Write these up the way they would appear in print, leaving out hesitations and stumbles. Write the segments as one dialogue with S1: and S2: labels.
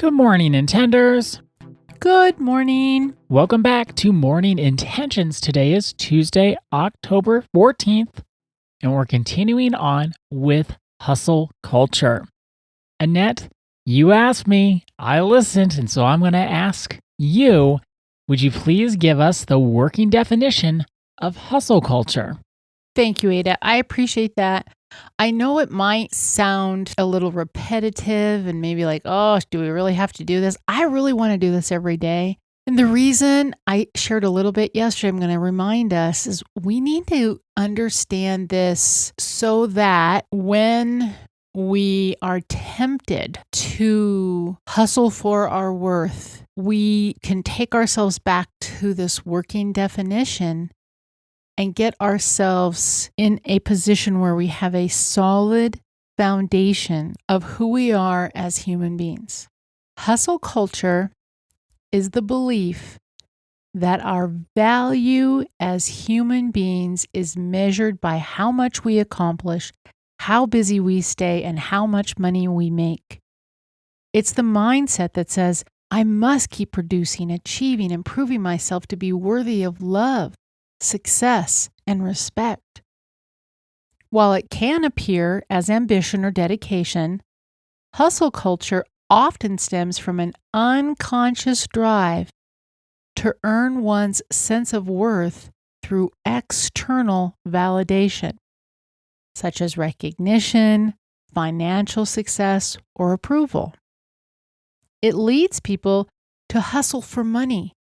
S1: Good morning, Intenders.
S2: Good morning.
S1: Welcome back to Morning Intentions. Today is Tuesday, October 14th, and we're continuing on with hustle culture. Annette, you asked me, I listened, and so I'm going to ask you, would you please give us the working definition of hustle culture?
S2: Thank you, Ada. I appreciate that. I know it might sound a little repetitive and maybe like, oh, do we really have to do this? I really want to do this every day. And the reason I shared a little bit yesterday, I'm going to remind us, is we need to understand this so that when we are tempted to hustle for our worth, we can take ourselves back to this working definition and get ourselves in a position where we have a solid foundation of who we are as human beings. Hustle culture is the belief that our value as human beings is measured by how much we accomplish, how busy we stay, and how much money we make. It's the mindset that says, I must keep producing, achieving, and proving myself to be worthy of love, success, and respect. While it can appear as ambition or dedication, hustle culture often stems from an unconscious drive to earn one's sense of worth through external validation, such as recognition, financial success, or approval. It leads people to hustle for money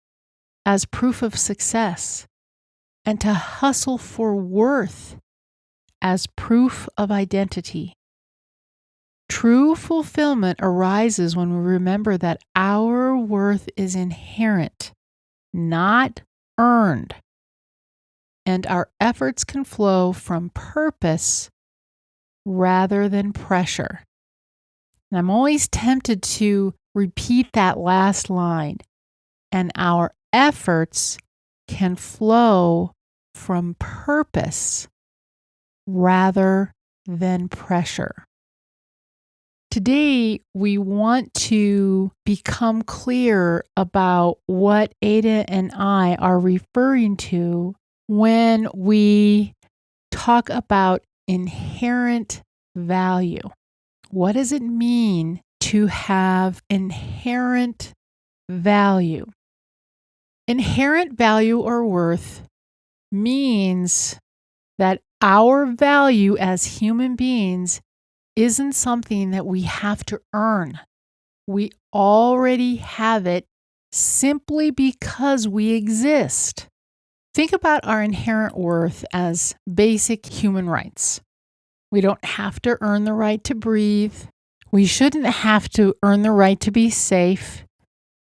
S2: as proof of success, and to hustle for worth as proof of identity. True fulfillment arises when we remember that our worth is inherent, not earned, and our efforts can flow from purpose rather than pressure. And I'm always tempted to repeat that last line, and our efforts can flow from purpose rather than pressure. Today, we want to become clear about what Ada and I are referring to when we talk about inherent value. What does it mean to have inherent value? Inherent value or worth means that our value as human beings isn't something that we have to earn. We already have it simply because we exist. Think about our inherent worth as basic human rights. We don't have to earn the right to breathe. We shouldn't have to earn the right to be safe.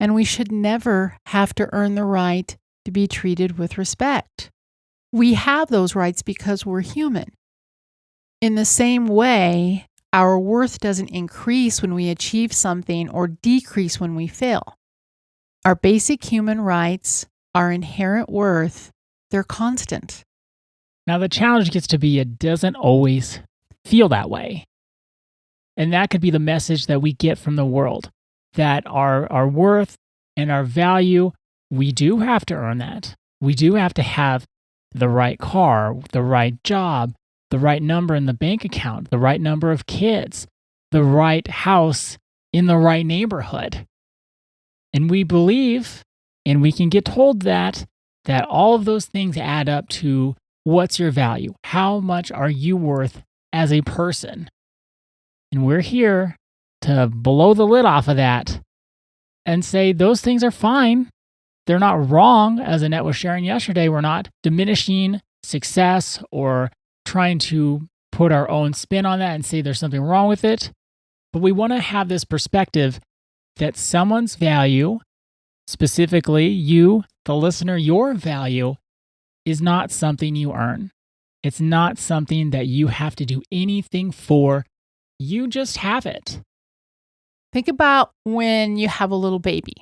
S2: And we should never have to earn the right to be treated with respect. We have those rights because we're human. In the same way, our worth doesn't increase when we achieve something or decrease when we fail. Our basic human rights, our inherent worth, they're constant.
S1: Now, the challenge gets to be it doesn't always feel that way. And that could be the message that we get from the world, that our worth and our value, we do have to earn that. We do have to have the right car, the right job, the right number in the bank account, the right number of kids, the right house in the right neighborhood. And we believe, and we can get told that all of those things add up to what's your value? How much are you worth as a person? And we're here to blow the lid off of that and say those things are fine. They're not wrong. As Annette was sharing yesterday, we're not diminishing success or trying to put our own spin on that and say there's something wrong with it. But we want to have this perspective that someone's value, specifically you, the listener, your value is not something you earn. It's not something that you have to do anything for. You just have it.
S2: Think about when you have a little baby.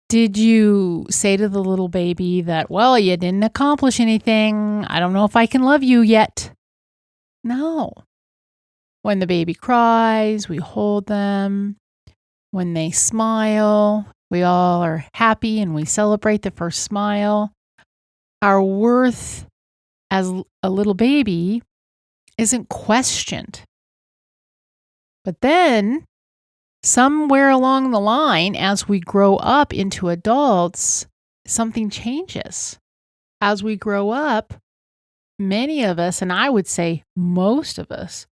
S2: Did you say to the little baby that, well, you didn't accomplish anything. I don't know if I can love you yet. No. When the baby cries, we hold them. when they smile, we all are happy and we celebrate the first smile. Our worth as a little baby isn't questioned. But then, somewhere along the line, as we grow up into adults, something changes. As we grow up, many of us, and I would say most of us,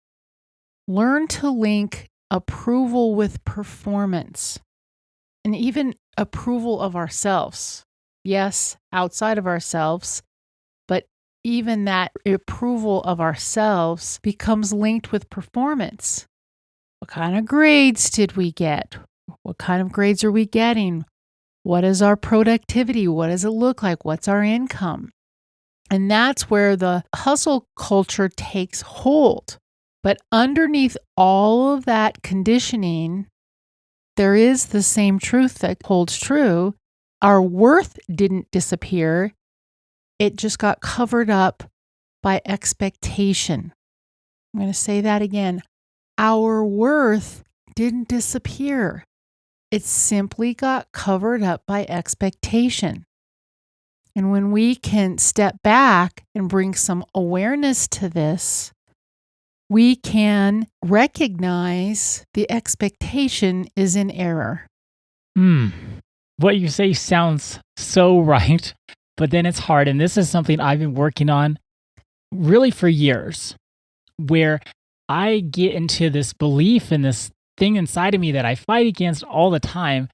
S2: learn to link approval with performance and even approval of ourselves. Yes, outside of ourselves, but even that approval of ourselves becomes linked with performance. What kind of grades did we get? What kind of grades are we getting? What is our productivity? What does it look like? What's our income? And that's where the hustle culture takes hold. But underneath all of that conditioning, there is the same truth that holds true. Our worth didn't disappear. It just got covered up by expectation. I'm going to say that again. Our worth didn't disappear. It simply got covered up by expectation. And when we can step back and bring some awareness to this, we can recognize the expectation is in error.
S1: What you say sounds so right, but then it's hard. And this is something I've been working on really for years, where I get into this belief and this thing inside of me that I fight against all the time,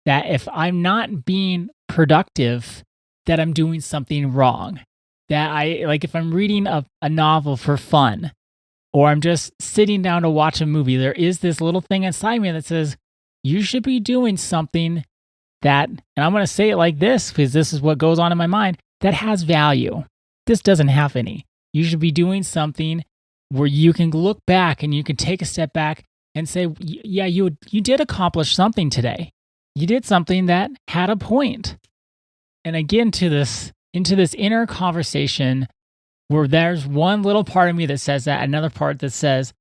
S1: that if I'm not being productive, that I'm doing something wrong. That if I'm reading a novel for fun, or I'm just sitting down to watch a movie, there is this little thing inside me that says, you should be doing something that, and I'm going to say it like this because this is what goes on in my mind, that has value. This doesn't have any. You should be doing something where you can look back and you can take a step back and say, yeah, you did accomplish something today. You did something that had a point. And again, into this inner conversation where there's one little part of me that says that, another part that says,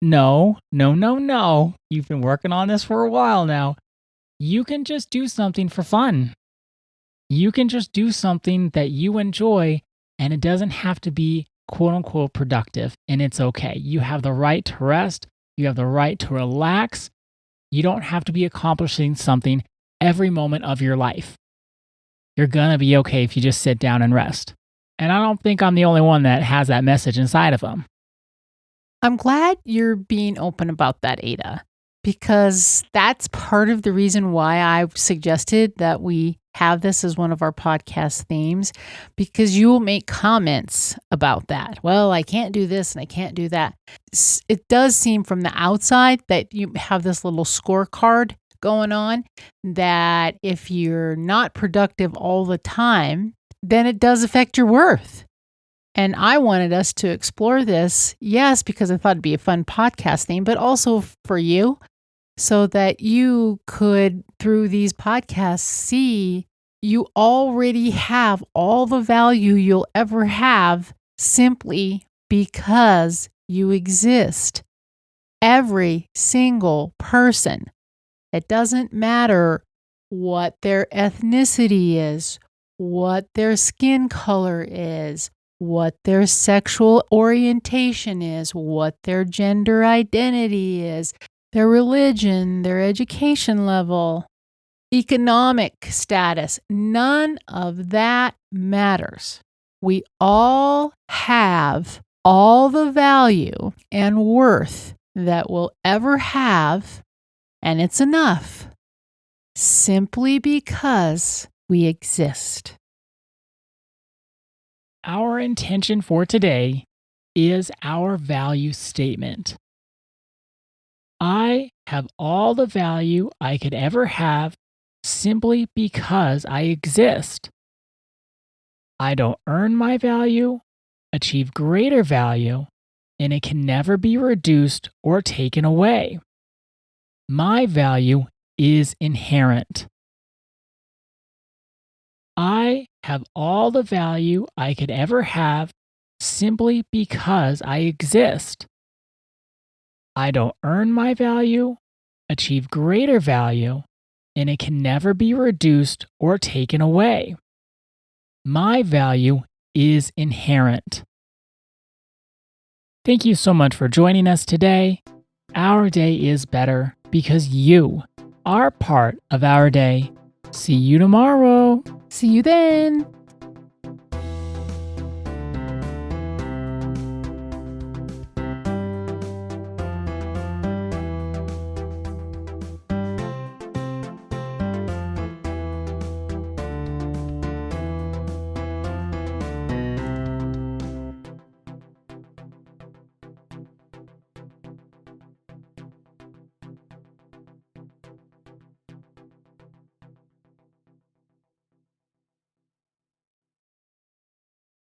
S1: no. You've been working on this for a while now. You can just do something for fun. You can just do something that you enjoy, and it doesn't have to be quote unquote productive, and it's okay. You have the right to rest. You have the right to relax. You don't have to be accomplishing something every moment of your life. You're going to be okay if you just sit down and rest. And I don't think I'm the only one that has that message inside of them.
S2: I'm glad you're being open about that, Ada, because that's part of the reason why I've suggested that we have this as one of our podcast themes, because you will make comments about that. Well, I can't do this and I can't do that. It does seem from the outside that you have this little scorecard going on, that if you're not productive all the time, then it does affect your worth. And I wanted us to explore this, yes, because I thought it'd be a fun podcast theme, but also for you, so that you could, through these podcasts, see you already have all the value you'll ever have simply because you exist. Every single person. It doesn't matter what their ethnicity is, what their skin color is, what their sexual orientation is, what their gender identity is, their religion, their education level, economic status. None of that matters. We all have all the value and worth that we'll ever have, and it's enough simply because we exist.
S1: Our intention for today is our value statement. I have all the value I could ever have simply because I exist. I don't earn my value, achieve greater value, and it can never be reduced or taken away. My value is inherent. I have all the value I could ever have simply because I exist. I don't earn my value, achieve greater value, and it can never be reduced or taken away. My value is inherent. Thank you so much for joining us today. Our day is better because you are part of our day. See you tomorrow.
S2: See you then.